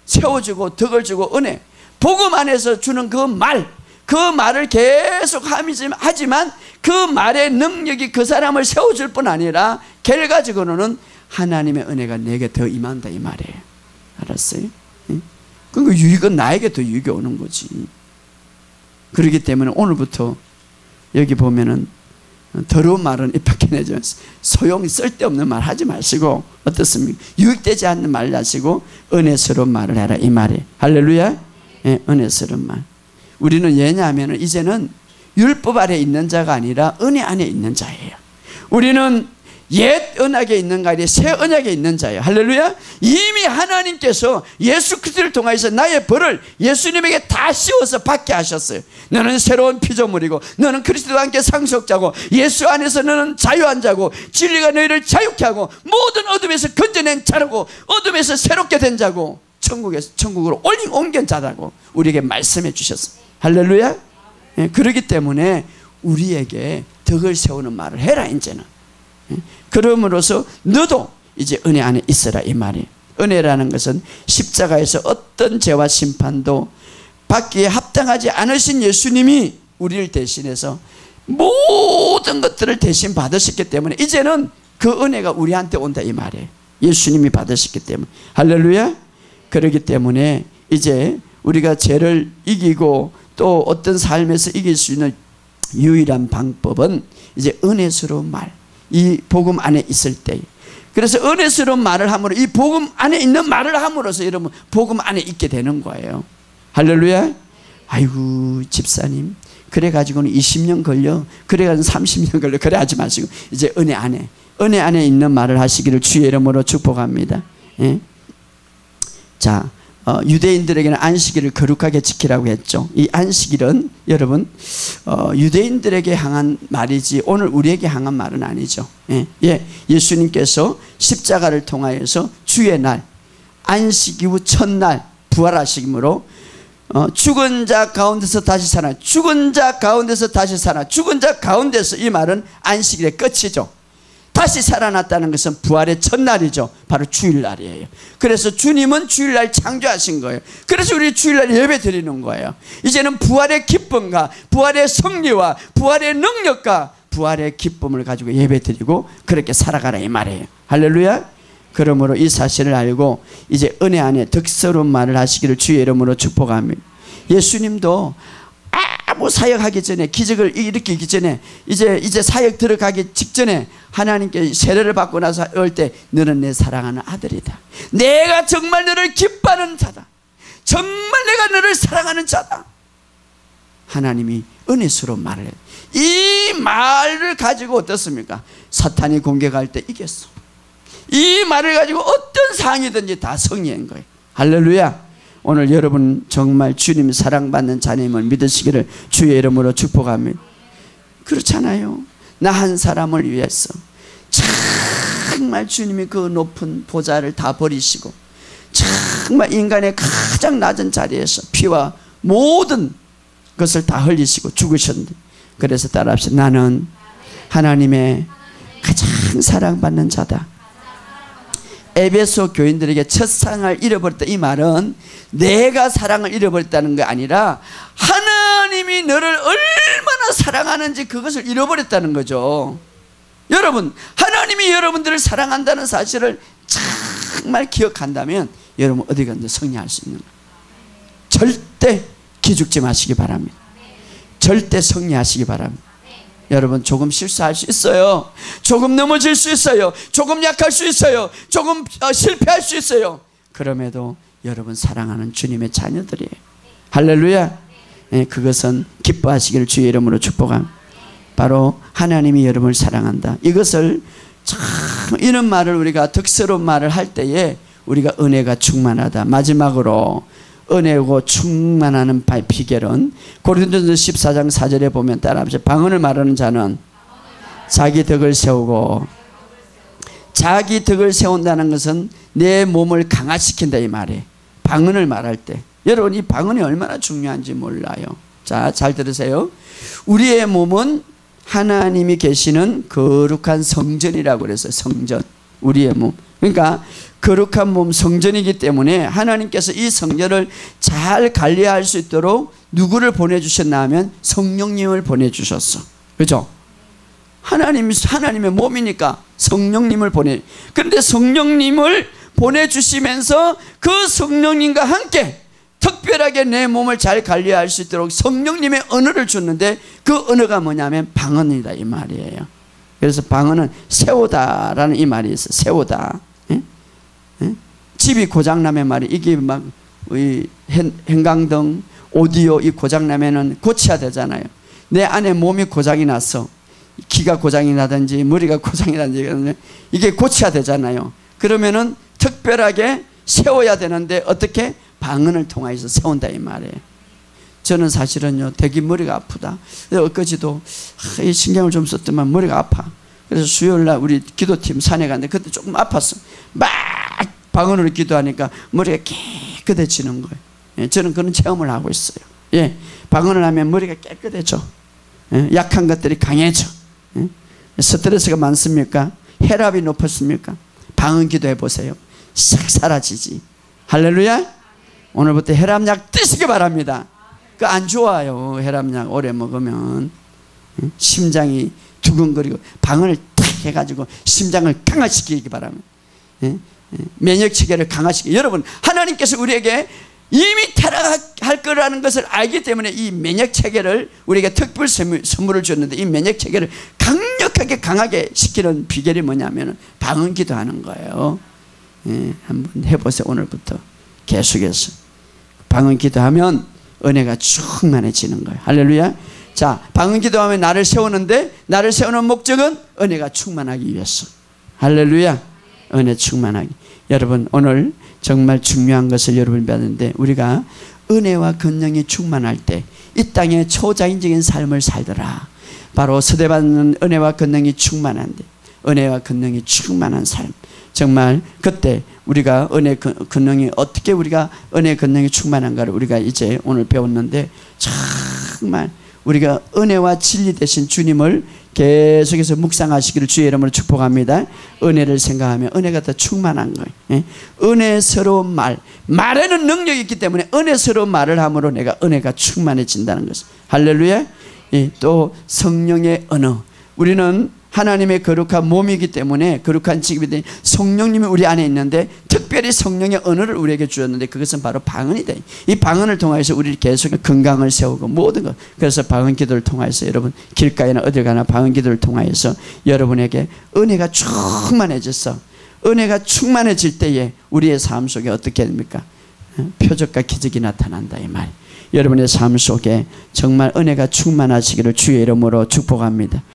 세워주고 덕을 주고 은혜. 복음 안에서 주는 그 말, 그 말을 계속 하지만 그 말의 능력이 그 사람을 세워줄 뿐 아니라 결과적으로는 하나님의 은혜가 내게 더 임한다 이 말이에요. 알았어요? 그러니까 유익은 나에게 더 유익이 오는 거지. 그렇기 때문에 오늘부터 여기 보면은 더러운 말은 입 밖에 내지 마세요. 소용이 쓸데없는 말 하지 마시고 어떻습니까? 유익되지 않는 말 하시고 은혜스러운 말을 해라 이 말이에요. 할렐루야. 은혜스러운 말. 우리는 왜냐하면 이제는 율법 아래 있는 자가 아니라 은혜 안에 있는 자예요. 우리는 옛 언약에 있는 가 아니라 새 언약에 있는 자예요. 할렐루야. 이미 하나님께서 예수 그리스도를 통해서 나의 벌을 예수님에게 다 씌워서 받게 하셨어요. 너는 새로운 피조물이고 너는 그리스도와 함께 상속자고 예수 안에서 너는 자유한 자고 진리가 너희를 자유케 하고 모든 어둠에서 건져낸 자라고 어둠에서 새롭게 된 자고 천국으로 옮긴 자라고 우리에게 말씀해 주셨어요. 할렐루야. 그렇기 때문에 우리에게 덕을 세우는 말을 해라 이제는. 그럼으로써 너도 이제 은혜 안에 있어라 이 말이에요. 은혜라는 것은 십자가에서 어떤 죄와 심판도 받기에 합당하지 않으신 예수님이 우리를 대신해서 모든 것들을 대신 받으셨기 때문에 이제는 그 은혜가 우리한테 온다 이 말이에요. 예수님이 받으셨기 때문에. 할렐루야. 그렇기 때문에 이제 우리가 죄를 이기고 또 어떤 삶에서 이길 수 있는 유일한 방법은 이제 은혜스러운 말, 이 복음 안에 있을 때. 그래서 은혜스러운 말을 함으로 이 복음 안에 있는 말을 함으로써 여러분 복음 안에 있게 되는 거예요. 할렐루야. 아이고 집사님 그래 가지고는 20년 걸려, 그래 가지고 30년 걸려, 그래 하지 마시고 이제 은혜 안에 있는 말을 하시기를 주의 이름으로 축복합니다. 자, 유대인들에게는 안식일을 거룩하게 지키라고 했죠. 이 안식일은 여러분 유대인들에게 향한 말이지 오늘 우리에게 향한 말은 아니죠. 예수님께서 십자가를 통하여서 주의 날 안식 이후 첫날 부활하심으로 죽은 자 가운데서 다시 살아, 죽은 자 가운데서 다시 살아, 죽은 자 가운데서, 이 말은 안식일의 끝이죠. 다시 살아났다는 것은 부활의 첫날이죠. 바로 주일날이에요. 그래서 주님은 주일날 창조하신 거예요. 그래서 우리 주일날 예배 드리는 거예요. 이제는 부활의 기쁨과 부활의 승리와 부활의 능력과 부활의 기쁨을 가지고 예배 드리고 그렇게 살아가라 이 말이에요. 할렐루야. 그러므로 이 사실을 알고 이제 은혜 안에 덕스러운 말을 하시기를 주의 이름으로 축복합니다. 예수님도 아무 사역하기 전에, 기적을 일으키기 전에, 이제 사역 들어가기 직전에 하나님께 세례를 받고 나서 올 때 너는 내 사랑하는 아들이다. 내가 정말 너를 기뻐하는 자다. 정말 내가 너를 사랑하는 자다. 하나님이 은혜스러운 말을 해요. 이 말을 가지고 어떻습니까? 사탄이 공격할 때 이겼어. 이 말을 가지고 어떤 상황이든지 다 승리한 거예요. 할렐루야. 오늘 여러분 정말 주님 사랑받는 자님을 믿으시기를 주의 이름으로 축복합니다. 그렇잖아요. 나 한 사람을 위해서 정말 주님이 그 높은 보좌를 다 버리시고 정말 인간의 가장 낮은 자리에서 피와 모든 것을 다 흘리시고 죽으셨는데, 그래서 따라합시다. 나는 하나님의 가장 사랑받는 자다. 에베소 교인들에게 첫 사랑을 잃어버렸다. 이 말은 내가 사랑을 잃어버렸다는 게 아니라 하나님이 너를 얼마나 사랑하는지 그것을 잃어버렸다는 거죠. 여러분, 하나님이 여러분들을 사랑한다는 사실을 잘 정말 기억한다면 여러분 어디 가든지 승리할 수 있는 거예요. 절대 기죽지 마시기 바랍니다. 절대 승리하시기 바랍니다. 여러분 조금 실수할 수 있어요. 조금 넘어질 수 있어요. 조금 약할 수 있어요. 조금 실패할 수 있어요. 그럼에도 여러분 사랑하는 주님의 자녀들이에요. 할렐루야. 그것은 기뻐하시기를 주의 이름으로 축복합니다. 바로 하나님이 여러분을 사랑한다. 이것을 참 이런 말을 우리가 덕스러운 말을 할 때에 우리가 은혜가 충만하다. 마지막으로 은혜고 충만하는 비결은 고린도전서 14장 4절에 보면 따라합시다. 방언을 말하는 자는 자기 덕을 세우고, 자기 덕을 세운다는 것은 내 몸을 강화시킨다 이 말이에요. 방언을 말할 때 여러분 이 방언이 얼마나 중요한지 몰라요. 자, 잘 들으세요. 우리의 몸은 하나님이 계시는 거룩한 성전이라고 그랬어요. 성전. 우리의 몸. 그러니까 거룩한 몸 성전이기 때문에 하나님께서 이 성전을 잘 관리할 수 있도록 누구를 보내주셨나 하면 성령님을 보내주셨어. 그죠? 하나님의 몸이니까 성령님을 그런데 성령님을 보내주시면서 그 성령님과 함께 특별하게 내 몸을 잘 관리할 수 있도록 성령님의 언어를 줬는데 그 언어가 뭐냐면 방언이다 이 말이에요. 그래서 방언은 세우다라는 이 말이 있어요. 세우다. 예? 예? 집이 고장나면 말이 이게 막 형광등, 오디오 이 고장나면은 고쳐야 되잖아요. 내 안에 몸이 고장이 났어. 기가 고장이 나든지 머리가 고장이 나든지 이게 고쳐야 되잖아요. 그러면은 특별하게 세워야 되는데 어떻게? 방언을 통해서 세운다 이 말이에요. 저는 사실은요 되게 머리가 아프다. 엊그제도 이 신경을 좀 썼더만 머리가 아파. 그래서 수요일날 우리 기도팀 산에 갔는데 그때 조금 아팠어. 막 방언으로 기도하니까 머리가 깨끗해지는 거예요. 예, 저는 그런 체험을 하고 있어요. 예, 방언을 하면 머리가 깨끗해져. 예, 약한 것들이 강해져. 예, 스트레스가 많습니까? 혈압이 높았습니까? 방언 기도해 보세요. 싹 사라지지. 할렐루야. 오늘부터 혈압약 드시기 바랍니다. 그 안 좋아요. 혈압약 오래 먹으면 심장이 두근거리고 방언을 탁 해가지고 심장을 강화시키기 바랍니다. 면역 체계를 강화시키기. 여러분 하나님께서 우리에게 이미 타락할 거라는 것을 알기 때문에 이 면역 체계를 우리에게 특별 선물을 줬는데 이 면역 체계를 강력하게 강하게 시키는 비결이 뭐냐면 방언 기도하는 거예요. 한번 해보세요. 오늘부터 계속해서 방언 기도하면 은혜가 충만해지는 거예요. 할렐루야. 자, 방언 기도하면 나를 세우는데 나를 세우는 목적은 은혜가 충만하기 위해서. 할렐루야. 은혜 충만하기. 여러분 오늘 정말 중요한 것을 여러분이 배웠는데 우리가 은혜와 권능이 충만할 때 이 땅에 초자연적인 삶을 살더라. 바로 세대받는 은혜와 권능이 충만한데 은혜와 권능이 충만한 삶. 정말 그때 우리가 은혜 권능이 어떻게 우리가 은혜 권능이 충만한가를 우리가 이제 오늘 배웠는데 정말 우리가 은혜와 진리 되신 주님을 계속해서 묵상하시기를 주의 이름으로 축복합니다. 은혜를 생각하면 은혜가 더 충만한 거예요. 은혜스러운 말에는 능력이 있기 때문에 은혜스러운 말을 함으로 내가 은혜가 충만해진다는 것을. 할렐루야. 또 성령의 언어. 우리는 하나님의 거룩한 몸이기 때문에 거룩한 직업이 성령님이 우리 안에 있는데 특별히 성령의 언어를 우리에게 주었는데 그것은 바로 방언이다. 이 방언을 통해서 우리 계속 건강을 세우고 모든 것. 그래서 방언 기도를 통해서 여러분 길가에나 어딜 가나 방언 기도를 통해서 여러분에게 은혜가 충만해져서 은혜가 충만해질 때에 우리의 삶 속에 어떻게 됩니까? 표적과 기적이 나타난다 이 말. 여러분의 삶 속에 정말 은혜가 충만하시기를 주의 이름으로 축복합니다.